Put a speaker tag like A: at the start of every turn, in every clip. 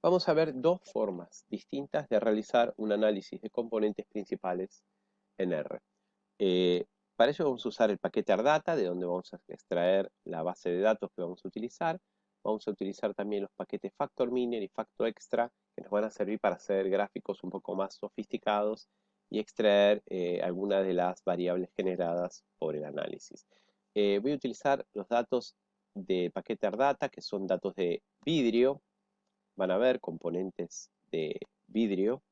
A: Vamos a ver dos formas distintas de realizar un análisis de componentes principales en R. Eh, para ello vamos a usar el paquete ArData, de donde vamos a extraer la base de datos que vamos a utilizar. Vamos a utilizar también los paquetes FactorMiner y FactoExtra, que nos van a servir para hacer gráficos un poco más sofisticados y extraer algunas de las variables generadas por el análisis. Voy a utilizar los datos de paquete ArData, que son datos de vidrio. Van a ver componentes de vidrio,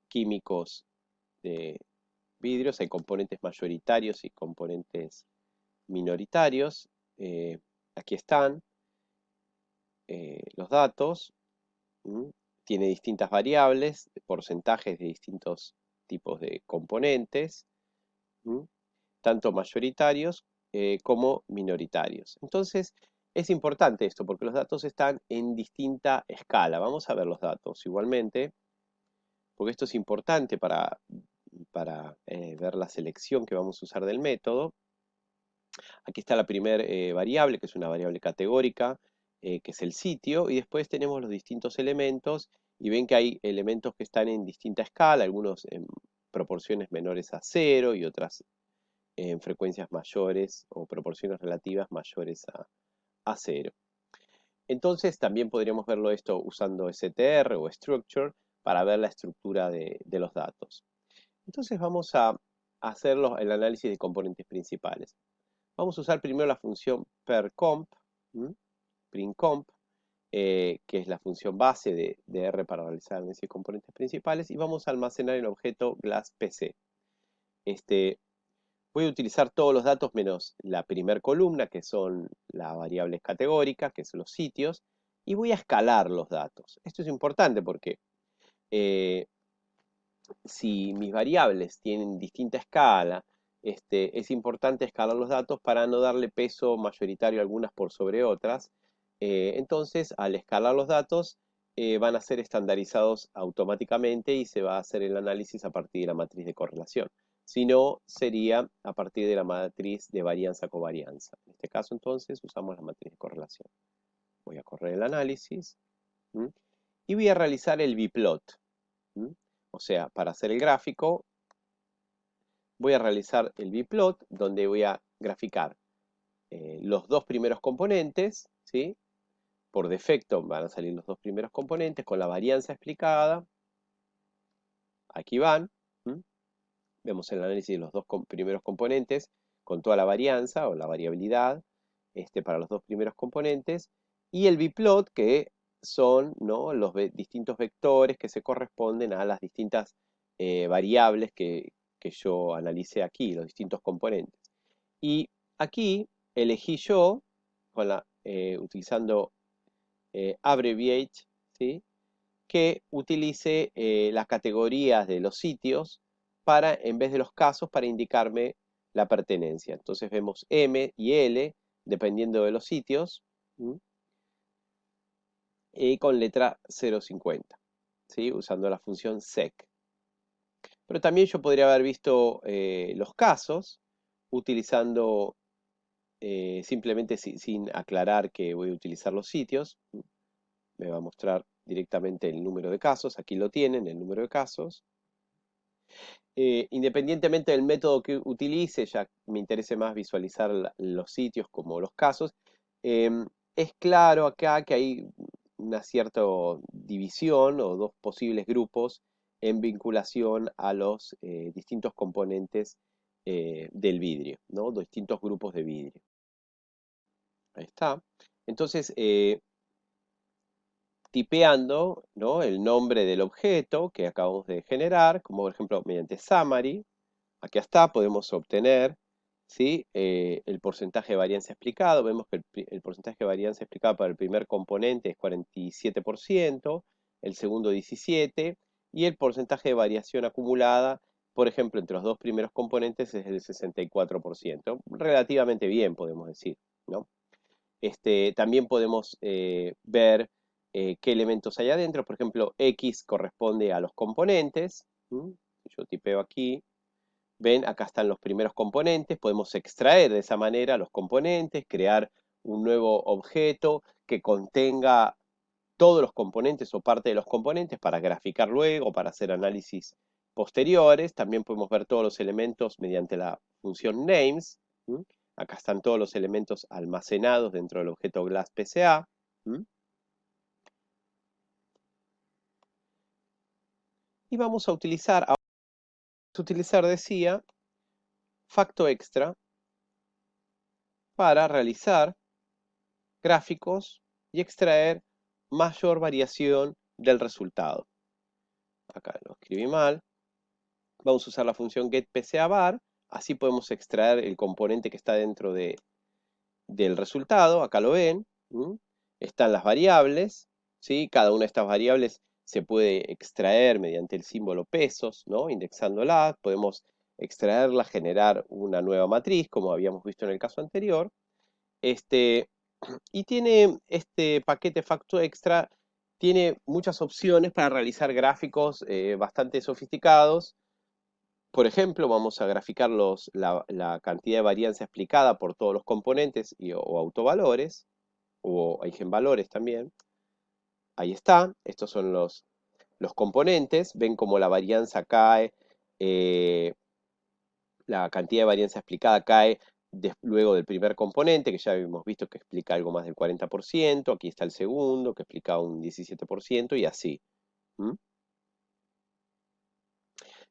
A: químicos de vidrios, hay componentes mayoritarios y componentes minoritarios. Aquí están los datos. Tiene distintas variables, porcentajes de distintos tipos de componentes, tanto mayoritarios como minoritarios. Entonces, es importante esto porque los datos están en distinta escala. Vamos a ver los datos igualmente, porque esto es importante para ver la selección que vamos a usar del método. Aquí está la primera variable, que es una variable categórica, que es el sitio, y después tenemos los distintos elementos, y ven que hay elementos que están en distinta escala, algunos en proporciones menores a 0 y otras en frecuencias mayores o proporciones relativas mayores a 0. Entonces también podríamos verlo esto usando str o structure para ver la estructura de los datos. Entonces vamos a hacer el análisis de componentes principales. Vamos a usar primero la función percomp, printcomp, que es la función base de R para realizar el análisis de componentes principales, y vamos a almacenar el objeto GlassPC. Voy a utilizar todos los datos menos la primera columna, que son las variables categóricas, que son los sitios, y voy a escalar los datos. Esto es importante porque si mis variables tienen distinta escala, es importante escalar los datos para no darle peso mayoritario a algunas por sobre otras. Entonces, al escalar los datos, van a ser estandarizados automáticamente y se va a hacer el análisis a partir de la matriz de correlación. Si no, sería a partir de la matriz de varianza-covarianza. En este caso, entonces, usamos la matriz de correlación. Voy a correr el análisis y voy a realizar el biplot. O sea, para hacer el gráfico, voy a realizar el biplot, donde voy a graficar los dos primeros componentes, ¿sí? Por defecto van a salir los dos primeros componentes con la varianza explicada. Aquí van. Vemos el análisis de los dos primeros componentes con toda la varianza o la variabilidad para los dos primeros componentes. Y el biplot, que son, ¿no?, los distintos vectores que se corresponden a las distintas variables que yo analicé aquí, los distintos componentes. Y aquí elegí yo, utilizando abbreviate, ¿sí?, que utilice las categorías de los sitios para, en vez de los casos, para indicarme la pertenencia. Entonces vemos M y L, dependiendo de los sitios, y con letra 050, ¿sí?, usando la función sec. Pero también yo podría haber visto los casos utilizando simplemente sin aclarar que voy a utilizar los sitios. Me va a mostrar directamente el número de casos. Aquí lo tienen, el número de casos. Independientemente del método que utilice, ya me interesa más visualizar los sitios como los casos, es claro acá que hay una cierta división o dos posibles grupos en vinculación a los distintos componentes del vidrio, ¿no? Distintos grupos de vidrio. Ahí está. Entonces, tipeando, ¿no?, el nombre del objeto que acabamos de generar, como por ejemplo mediante summary, aquí está, podemos obtener, ¿sí?, el porcentaje de varianza explicado. Vemos que el porcentaje de varianza explicado para el primer componente es 47%, el segundo 17%, y el porcentaje de variación acumulada, por ejemplo, entre los dos primeros componentes es el 64%. Relativamente bien, podemos decir, ¿no? También podemos ver qué elementos hay adentro. Por ejemplo, X corresponde a los componentes. Yo tipeo aquí. Ven, acá están los primeros componentes. Podemos extraer de esa manera los componentes, crear un nuevo objeto que contenga todos los componentes o parte de los componentes para graficar luego, para hacer análisis posteriores. También podemos ver todos los elementos mediante la función names. ¿Mm? Acá están todos los elementos almacenados dentro del objeto Glass PCA. ¿Mm? Y vamos a utilizar, decía, facto extra para realizar gráficos y extraer mayor variación del resultado. Acá lo escribí mal. Vamos a usar la función getPCAVar, así podemos extraer el componente que está dentro del resultado. Acá lo ven. Están las variables, ¿sí? Cada una de estas variables se puede extraer mediante el símbolo pesos, ¿no? Indexándolas, podemos extraerla, generar una nueva matriz, como habíamos visto en el caso anterior. Y tiene este paquete Facto Extra, tiene muchas opciones para realizar gráficos bastante sofisticados. Por ejemplo, vamos a graficar la cantidad de varianza explicada por todos los componentes o autovalores, o eigenvalores también. Ahí está, estos son los componentes, ven cómo la varianza cae, la cantidad de varianza explicada cae luego del primer componente, que ya hemos visto que explica algo más del 40%, aquí está el segundo, que explica un 17%, y así. ¿Mm?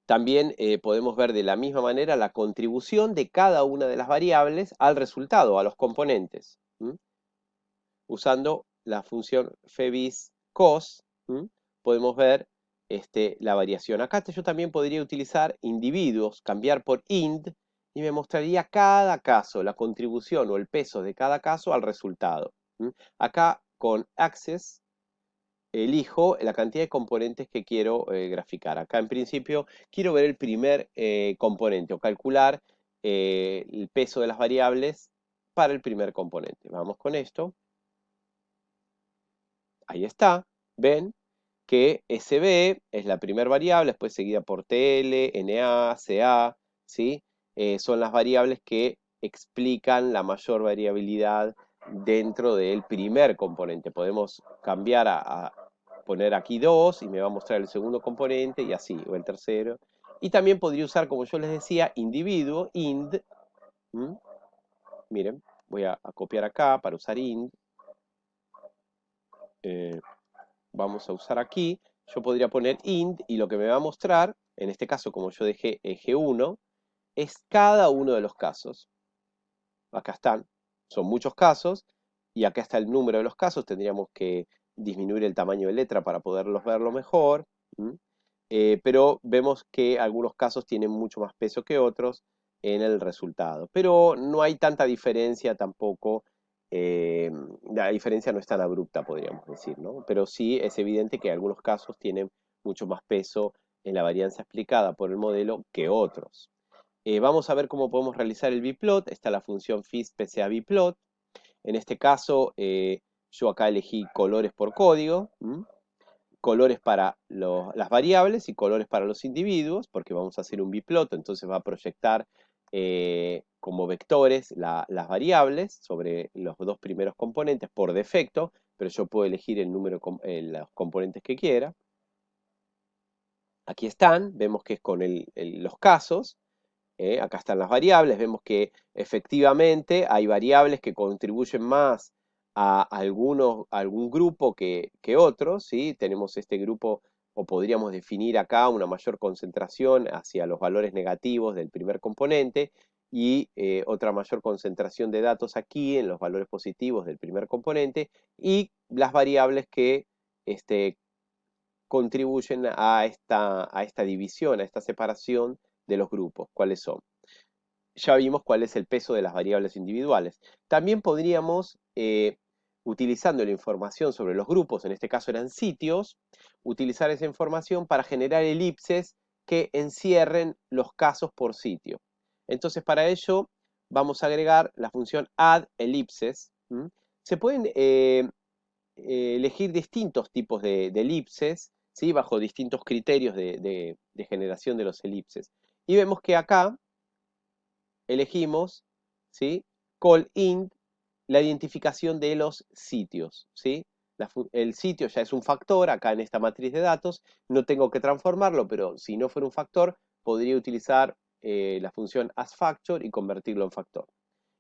A: También podemos ver de la misma manera la contribución de cada una de las variables al resultado, a los componentes. ¿Mm? Usando la función febis-cos, podemos ver la variación. Acá yo también podría utilizar individuos, cambiar por int, y me mostraría cada caso, la contribución o el peso de cada caso al resultado. Acá con access elijo la cantidad de componentes que quiero graficar. Acá en principio quiero ver el primer componente o calcular el peso de las variables para el primer componente. Vamos con esto. Ahí está. Ven que SB es la primera variable, después seguida por TL, NA, CA, ¿sí? Son las variables que explican la mayor variabilidad dentro del primer componente. Podemos cambiar a poner aquí 2 y me va a mostrar el segundo componente y así, o el tercero. Y también podría usar, como yo les decía, individuo, int. Miren, voy a copiar acá para usar int. Vamos a usar aquí, yo podría poner int y lo que me va a mostrar, en este caso como yo dejé eje 1, es cada uno de los casos. Acá están, son muchos casos, y acá está el número de los casos, tendríamos que disminuir el tamaño de letra para poderlos verlo mejor, pero vemos que algunos casos tienen mucho más peso que otros en el resultado. Pero no hay tanta diferencia tampoco, la diferencia no es tan abrupta, podríamos decir, ¿no? Pero sí es evidente que algunos casos tienen mucho más peso en la varianza explicada por el modelo que otros. Vamos a ver cómo podemos realizar el biplot. Está la función fis-pca-biplot. En este caso, yo acá elegí colores por código, colores para las variables y colores para los individuos, porque vamos a hacer un biplot, entonces va a proyectar como vectores las variables sobre los dos primeros componentes por defecto, pero yo puedo elegir el número, los componentes que quiera. Aquí están, vemos que es con los casos. Acá están las variables, vemos que efectivamente hay variables que contribuyen más a algún grupo que otros, ¿sí? Tenemos este grupo, o podríamos definir acá una mayor concentración hacia los valores negativos del primer componente, y otra mayor concentración de datos aquí en los valores positivos del primer componente, y las variables que contribuyen a esta división, a esta separación de los grupos. ¿Cuáles son? Ya vimos cuál es el peso de las variables individuales. También podríamos, utilizando la información sobre los grupos, en este caso eran sitios, utilizar esa información para generar elipses que encierren los casos por sitio. Entonces, para ello, vamos a agregar la función addEllipses. Se pueden elegir distintos tipos de elipses, ¿sí? Bajo distintos criterios de generación de los elipses. Y vemos que acá elegimos, ¿sí? Call int, la identificación de los sitios, ¿sí? El sitio ya es un factor acá en esta matriz de datos, no tengo que transformarlo, pero si no fuera un factor, podría utilizar la función asFactor y convertirlo en factor.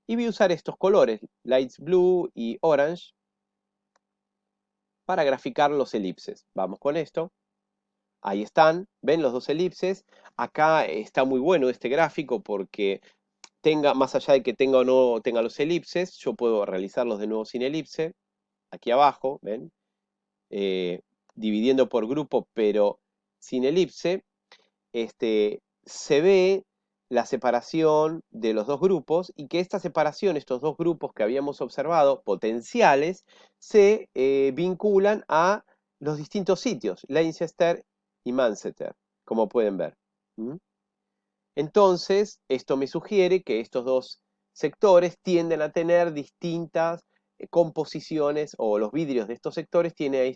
A: Y voy a usar estos colores, lights blue y orange, para graficar los elipses. Vamos con esto. Ahí están, ven los dos elipses. Acá está muy bueno este gráfico porque más allá de que tenga o no tenga los elipses, yo puedo realizarlos de nuevo sin elipse. Aquí abajo, ven, dividiendo por grupo, pero sin elipse, se ve la separación de los dos grupos y que esta separación, estos dos grupos que habíamos observado, potenciales, se vinculan a los distintos sitios, Leicester y Manchester, como pueden ver. ¿Mm? Entonces, esto me sugiere que estos dos sectores tienden a tener distintas composiciones, o los vidrios de estos sectores tienden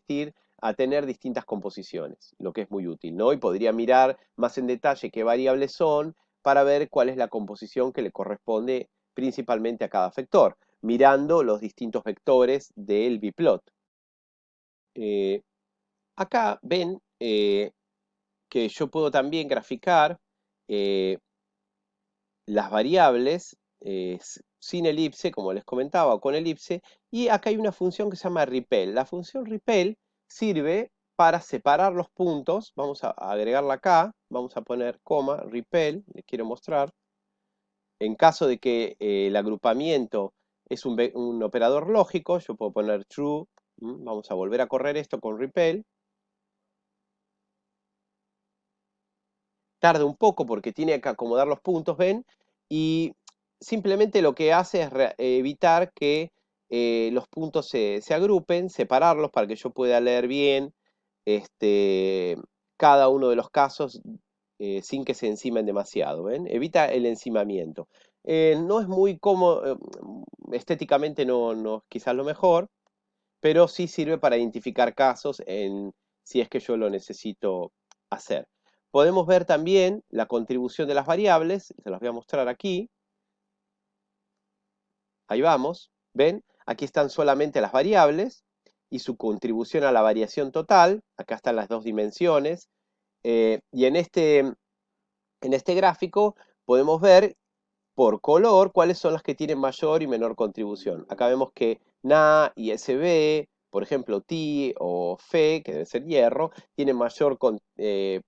A: a tener distintas composiciones, lo que es muy útil, ¿no? Y podría mirar más en detalle qué variables son para ver cuál es la composición que le corresponde principalmente a cada vector, mirando los distintos vectores del biplot. Acá ven que yo puedo también graficar eh, las variables sin elipse, como les comentaba, o con elipse, y acá hay una función que se llama repel. La función repel sirve para separar los puntos. Vamos a agregarla acá, vamos a poner coma, repel, les quiero mostrar. En caso de que el agrupamiento es un operador lógico, yo puedo poner true. Vamos a volver a correr esto con repel. Tarda un poco porque tiene que acomodar los puntos, ¿ven? Y simplemente lo que hace es evitar que los puntos se agrupen, separarlos para que yo pueda leer bien cada uno de los casos sin que se encimen demasiado, ¿ven? Evita el encimamiento. No es muy cómodo, estéticamente no es quizás lo mejor, pero sí sirve para identificar casos si es que yo lo necesito hacer. Podemos ver también la contribución de las variables, se las voy a mostrar aquí. Ahí vamos, ¿ven? Aquí están solamente las variables y su contribución a la variación total. Acá están las dos dimensiones. Y en este gráfico podemos ver por color cuáles son las que tienen mayor y menor contribución. Acá vemos que Na y SB, por ejemplo, Ti o Fe, que debe ser hierro, tienen mayor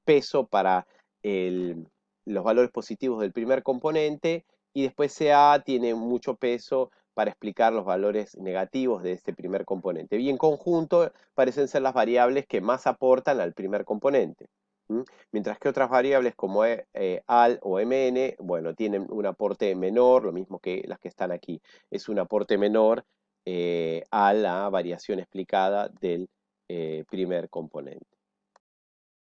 A: peso para los valores positivos del primer componente, y después Ca tiene mucho peso para explicar los valores negativos de este primer componente. Y en conjunto parecen ser las variables que más aportan al primer componente. Mientras que otras variables como al o mn, bueno, tienen un aporte menor, lo mismo que las que están aquí. Es un aporte menor a la variación explicada del primer componente.